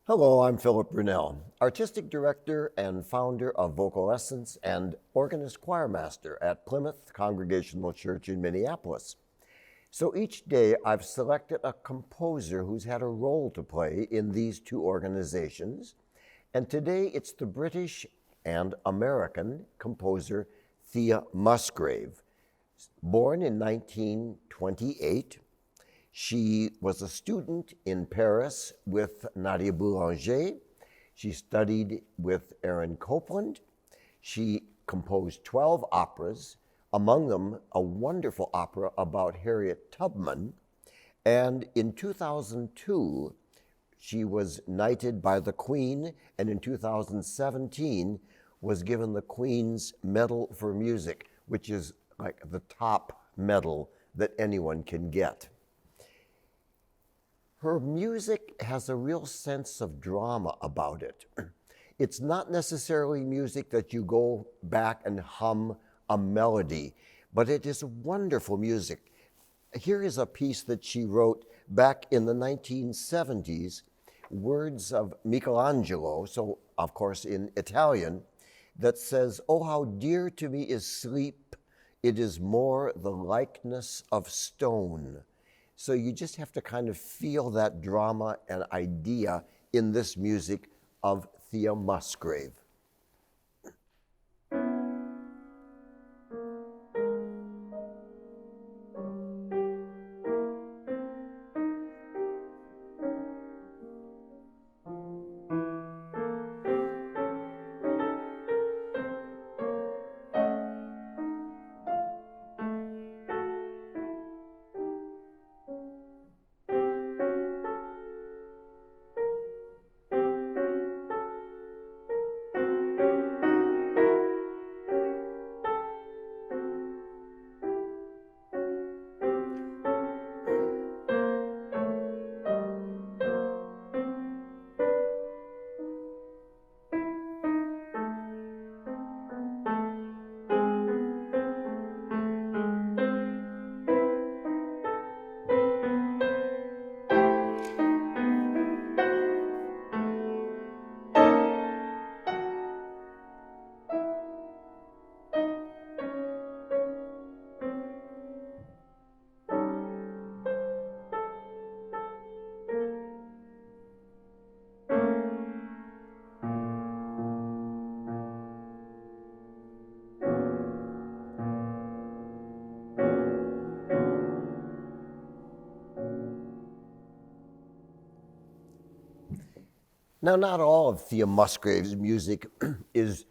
Hello, I'm Philip Brunelle, Artistic Director and founder of Vocal Essence and organist choirmaster at Plymouth Congregational Church in Minneapolis. So each day I've selected a composer who's had a role to play in these two organizations, and today it's the British and American composer Thea Musgrave. Born in 1928, she was a student in Paris with Nadia Boulanger. She studied with Aaron Copland. She composed 12 operas, among them a wonderful opera about Harriet Tubman. And in 2002, she was knighted by the Queen, and in 2017 was given the Queen's Medal for Music, which is like the top medal that anyone can get. Her music has a real sense of drama about it. It's not necessarily music that you go back and hum a melody, but it is wonderful music. Here is a piece that she wrote back in the 1970s, words of Michelangelo, so of course in Italian, that says, "Oh, how dear to me is sleep, it is more the likeness of stone." So you just have to kind of feel that drama and idea in this music of Thea Musgrave. Now, not all of Thea Musgrave's music is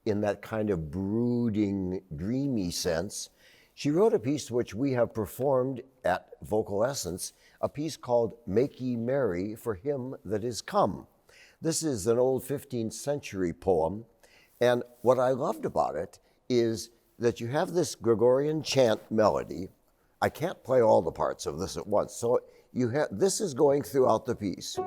in that kind of brooding, dreamy sense. She wrote a piece which we have performed at Vocal Essence, a piece called "Make Ye Merry for Him That Is Come." This is an old 15th century poem, and what I loved about it is that you have this Gregorian chant melody. I can't play all the parts of this at once, so this is going throughout the piece.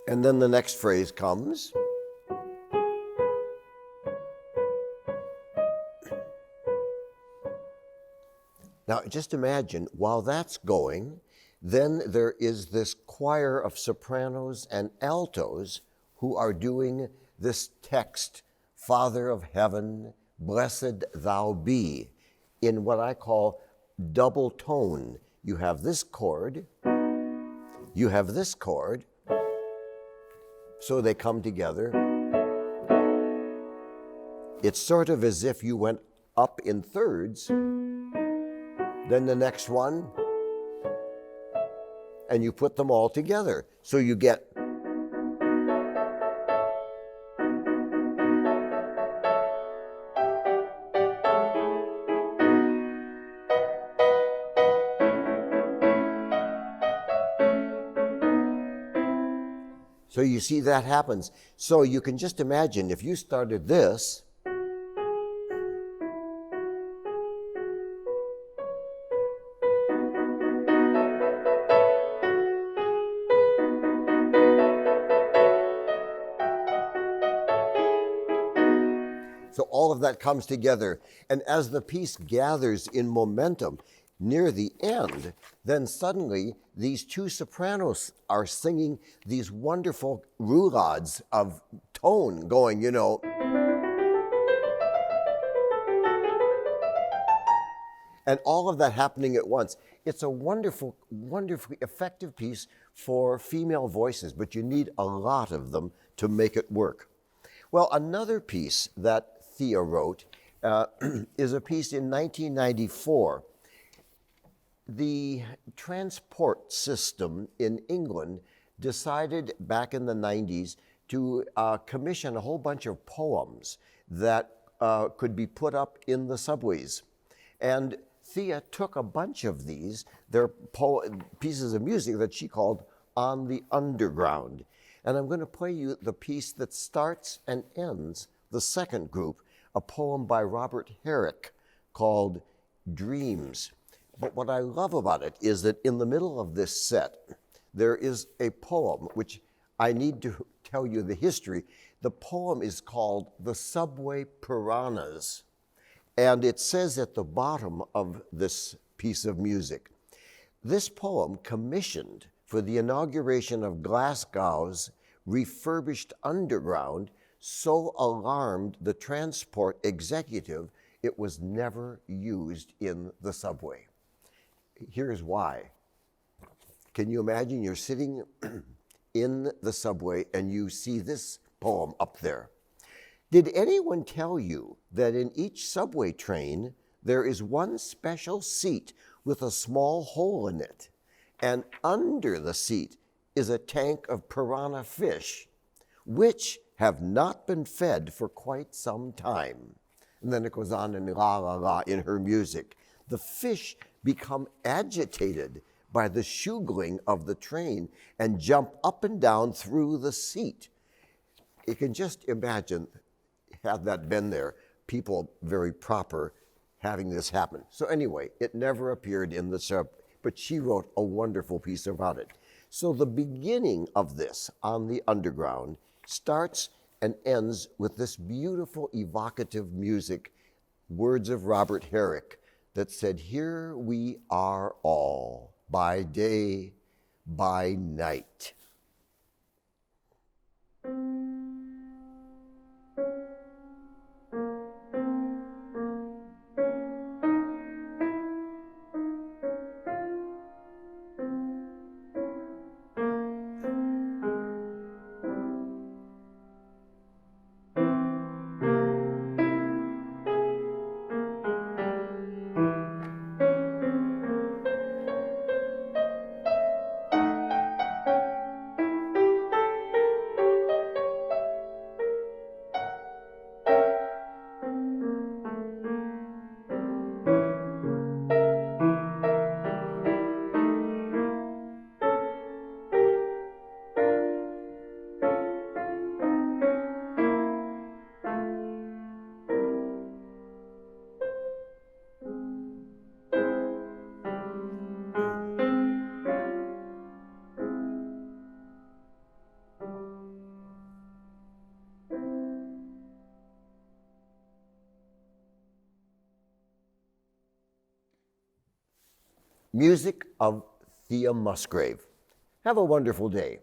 And then the next phrase comes. Now, just imagine, while that's going, then there is this choir of sopranos and altos who are doing this text, "Father of heaven, blessed thou be," in what I call double tone. You have this chord, you have this chord, so they come together. It's sort of as if you went up in thirds, then the next one, and you put them all together. So you get So you see that happens. So you can just imagine if you started this, so all of that comes together. And as the piece gathers in momentum, near the end, then suddenly these two sopranos are singing these wonderful roulades of tone going, and all of that happening at once. It's a wonderful, wonderfully effective piece for female voices, but you need a lot of them to make it work. Well, another piece that Thea wrote is a piece in 1994. The transport system in England decided back in the 90s to commission a whole bunch of poems that could be put up in the subways. And Thea took a bunch of these, they're pieces of music that she called On the Underground. And I'm going to play you the piece that starts and ends the second group, a poem by Robert Herrick called Dreams. But what I love about it is that in the middle of this set, there is a poem, which I need to tell you the history. The poem is called The Subway Piranhas. And it says at the bottom of this piece of music, this poem commissioned for the inauguration of Glasgow's refurbished underground so alarmed the transport executive it was never used in the subway. Here's why. Can you imagine you're sitting in the subway and you see this poem up there? Did anyone tell you that in each subway train there is one special seat with a small hole in it, and under the seat is a tank of piranha fish, which have not been fed for quite some time? And then it goes on in la la la in her music. The fish become agitated by the shugling of the train and jump up and down through the seat. You can just imagine, had that been there, people very proper having this happen. So anyway, it never appeared in the sub, but she wrote a wonderful piece about it. So the beginning of this, On the Underground, starts and ends with this beautiful evocative music, words of Robert Herrick, that said, "Here we are all, by day, by night." Music of Thea Musgrave. Have a wonderful day.